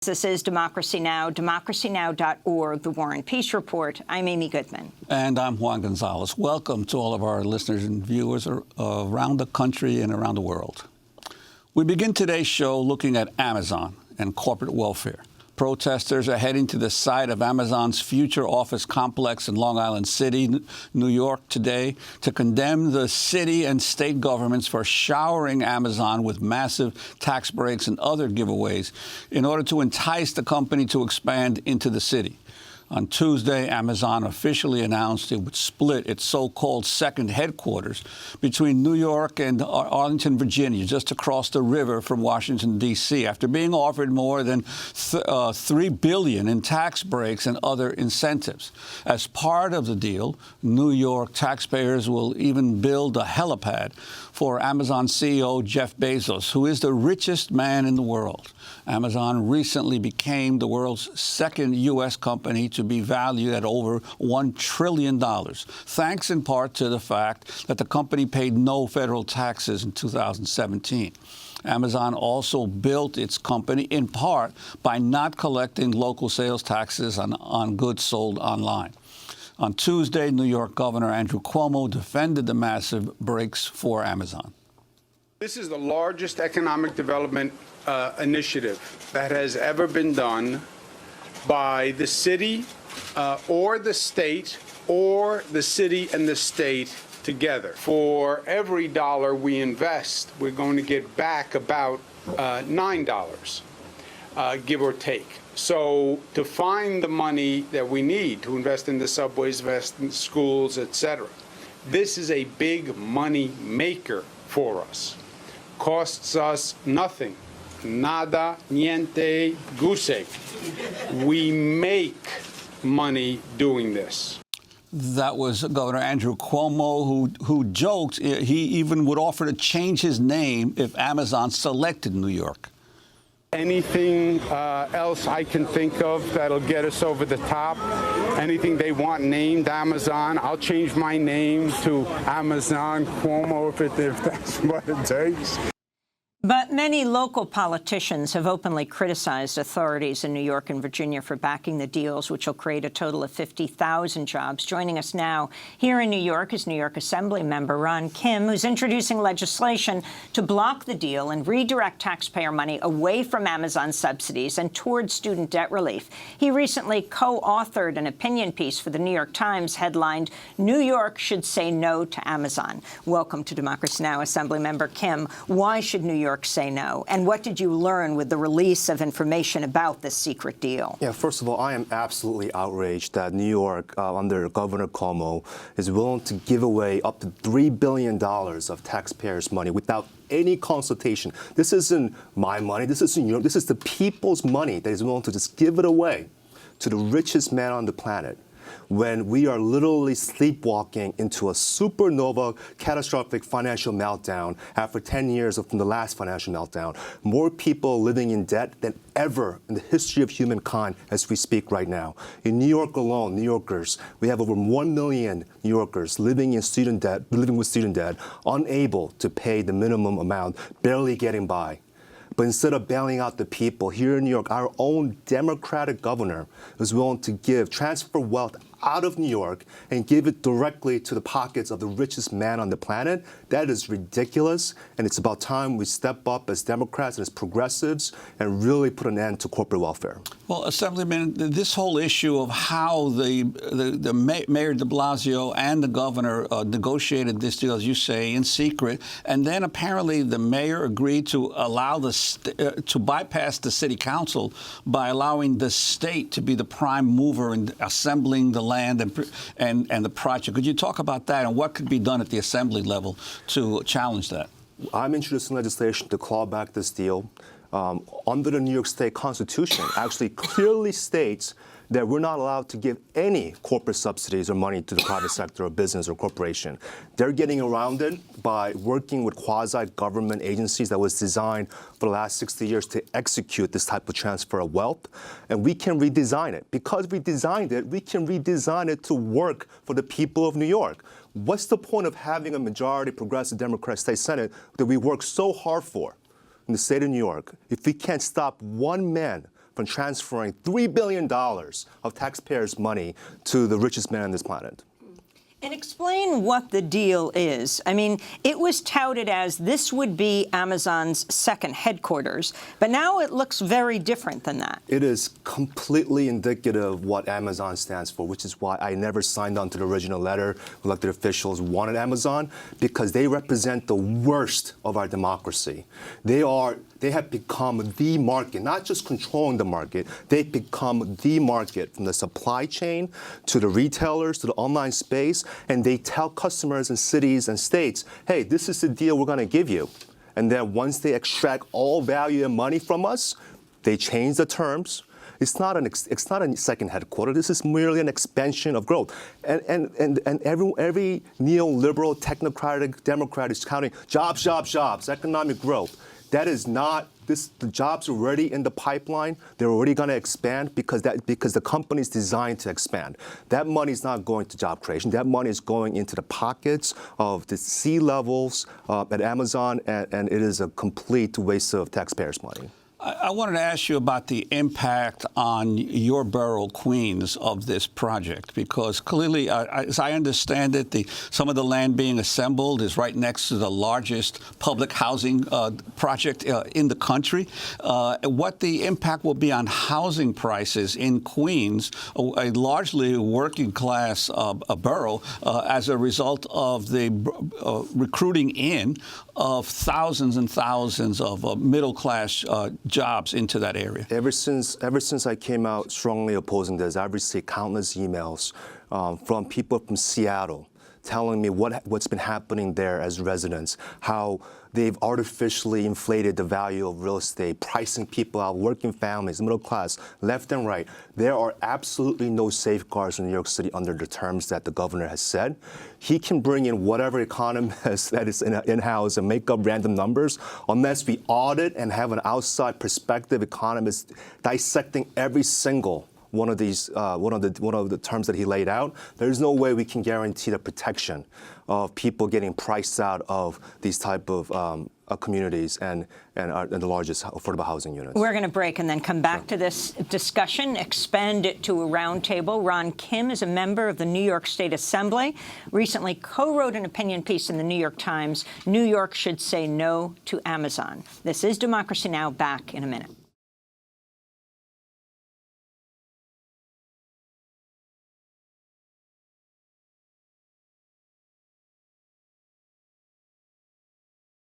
This is Democracy Now!, democracynow.org, The War and Peace Report. I'm Amy Goodman. And I'm Juan Gonzalez. Welcome to all of our listeners and viewers around the country and around the world. We begin today's show looking at Amazon and corporate welfare. Protesters are heading to the site of Amazon's future office complex in Long Island City, New York, today to condemn the city and state governments for showering Amazon with massive tax breaks and other giveaways in order to entice the company to expand into the city. On Tuesday, Amazon officially announced it would split its so-called second headquarters between New York and Arlington, Virginia, just across the river from Washington, D.C., after being offered more than $3 billion in tax breaks and other incentives. As part of the deal, New York taxpayers will even build a helipad for Amazon CEO Jeff Bezos, who is the richest man in the world. Amazon recently became the world's second U.S. company to be valued at over $1 trillion, thanks in part to the fact that the company paid no federal taxes in 2017. Amazon also built its company in part by not collecting local sales taxes on goods sold online. On Tuesday, New York Governor Andrew Cuomo defended the massive breaks for Amazon. This is the largest economic development initiative that has ever been done by the city or the state or the city and the state together. For every dollar we invest, we're going to get back about $9, give or take. So to find the money that we need to invest in the subways, invest in schools, etc., this is a big money maker for us. Costs us nothing. Nada, niente, goose. We make money doing this. That was Governor Andrew Cuomo, who joked he even would offer to change his name if Amazon selected New York. Anything else I can think of that'll get us over the top, anything they want named Amazon, I'll change my name to Amazon Cuomo if that's what it takes. But many local politicians have openly criticized authorities in New York and Virginia for backing the deals, which will create a total of 50,000 jobs. Joining us now here in New York is New York Assembly member Ron Kim, who's introducing legislation to block the deal and redirect taxpayer money away from Amazon subsidies and towards student debt relief. He recently co-authored an opinion piece for the New York Times headlined, "New York Should Say No to Amazon." Welcome to Democracy Now!, Assemblymember Kim. Why should New York say no? And what did you learn with the release of information about this secret deal? Yeah, first of all, I am absolutely outraged that New York, under Governor Cuomo, is willing to give away up to $3 billion of taxpayers' money without any consultation. This isn't my money. This isn't your. This is the people's money that is willing to just give it away to the richest man on the planet, when we are literally sleepwalking into a supernova catastrophic financial meltdown after 10 years from the last financial meltdown. More people living in debt than ever in the history of humankind as we speak right now. In New York alone, New Yorkers, we have over 1 million New Yorkers living with student debt, unable to pay the minimum amount, barely getting by. But instead of bailing out the people here in New York, our own Democratic governor is willing to transfer wealth out of New York and give it directly to the pockets of the richest man on the planet. That is ridiculous, and it's about time we step up as Democrats and as progressives and really put an end to corporate welfare. Well, Assemblyman, this whole issue of how the Mayor de Blasio and the governor negotiated this deal, as you say, in secret, and then apparently the mayor agreed to allow to bypass the city council by allowing the state to be the prime mover in assembling the land and the project. Could you talk about that and what could be done at the assembly level to challenge that? I'm introducing legislation to claw back this deal. Under the New York State Constitution, actually clearly states that we're not allowed to give any corporate subsidies or money to the private sector or business or corporation. They're getting around it by working with quasi-government agencies that was designed for the last 60 years to execute this type of transfer of wealth. And we can redesign it. Because we designed it, we can redesign it to work for the people of New York. What's the point of having a majority progressive Democrat state Senate that we work so hard for in the state of New York if we can't stop one man from transferring $3 billion of taxpayers' money to the richest man on this planet. And explain what the deal is. I mean, it was touted as this would be Amazon's second headquarters, but now it looks very different than that. It is completely indicative of what Amazon stands for, which is why I never signed on to the original letter. Elected officials wanted Amazon because they represent the worst of our democracy. They have become the market, not just controlling the market. They've become the market from the supply chain to the retailers to the online space. And they tell customers in cities and states, hey, this is the deal we're going to give you. And then once they extract all value and money from us, they change the terms. It's not a second headquarters. This is merely an expansion of growth. And every neoliberal, technocratic Democrat is counting jobs, jobs, jobs, economic growth. That is not this. The jobs are already in the pipeline. They're already going to expand because the company is designed to expand. That money is not going to job creation. That money is going into the pockets of the C-levels at Amazon, and it is a complete waste of taxpayers' money. I wanted to ask you about the impact on your borough, Queens, of this project, because clearly, as I understand it, some of the land being assembled is right next to the largest public housing project in the country. What the impact will be on housing prices in Queens, a largely working-class borough, as a result of the recruiting in of thousands and thousands of middle-class jobs into that area. Ever since I came out strongly opposing this, I've received countless emails from people from Seattle telling me what's been happening there as residents, how they've artificially inflated the value of real estate, pricing people out, working families, middle class, left and right. There are absolutely no safeguards in New York City under the terms that the governor has said. He can bring in whatever economist that is in-house and make up random numbers. Unless we audit and have an outside perspective economist dissecting every single one of the terms that he laid out, there's no way we can guarantee the protection of people getting priced out of these type of communities and the largest affordable housing units. We're going to break and then come back to this discussion, expand it to a roundtable. Ron Kim is a member of the New York State Assembly, recently co-wrote an opinion piece in the New York Times, New York should say no to Amazon. This is Democracy Now!, back in a minute.